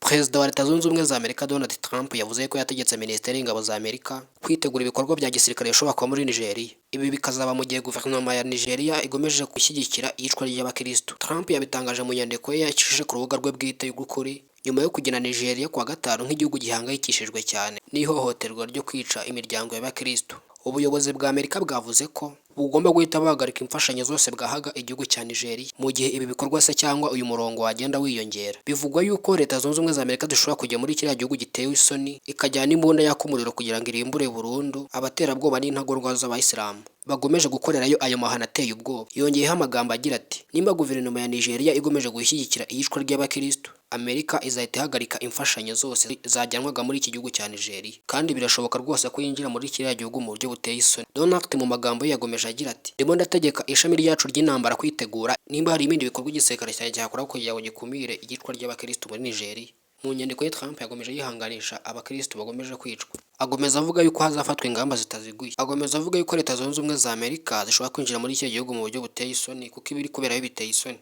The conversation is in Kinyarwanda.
Perezida wa Leta Zunze Ubumwe za Amerika Donald Trump yavuze ko yategetse Minisiteri y'Ingabo za Amerika kwitegura ibikorwa bya gisirikare bishobora kuba muri Nigeria. Ibi bikazaba mu gihe guverinoma ya Nigeria igomeje gushyigikira iyicwa ry'abakirisitu. Trump yabitangaje mu nyandiko ye yacishije ku rubuga rwe bwite y'ukuri nyuma yo kugena Nigeria kuwa gatanu nk'igihugu gihangayikishijwe cyane n'ihohoterwa ryo kwica imiryango y'abakirisitu. Ubuyobozi bwa Amerika bwavuze ko bugomba guhita buhagarika imfashanyo zose bwahaga igihugu cya Nigeria mu gihe ibi bikorwa se cyangwa uyu murongo wagenda wiyongera. Bivugwa yuko Leta Zunze Ubumwe za Amerika zishobora kujya muri kiriya gihugu gitewe isoni ikajyana imbunda yaka umuriro kugira ngo irimbure burundu abaterabwoba n'intagondwa z'abayisilamu bagomeje gukorerayo ayo mahano ateye ubwoba. Yongeyeho amagambo agira ati nimba guverinoma ya Nigeria igomeje gushyigikira iyicwa ry'abakirisitu, Amerika izahita ihagarika imfashanyo zose zajyanwaga muri iki gihugu cya Nigeria, kandi birashoboka rwose ko yinjira muri kiriya gihugu mu buryo buteye isoni. Donald mu magambo ye yagomeje agira ati ndimo ndategeka ishami ryacu ry'intambara kwitegura nimba hari ibindi bikorwa igisirikare cyanjye cyakora kugira ngo gikumire iyicwa ry'abakirisitu muri Nigeria. Mu nyandiko ye Trump yagomeje yihanganisha abakirisitu bagomeje kwicwa. Agomeza avuga yuko hazafatwa ingamba zitaziguye. Agomeza avuga yuko Leta Zunze Ubumwe za Amerika zishobora kwinjira muri iki gihugu mu buryo buteye isoni kuko ibiri kuberayo biteye isoni.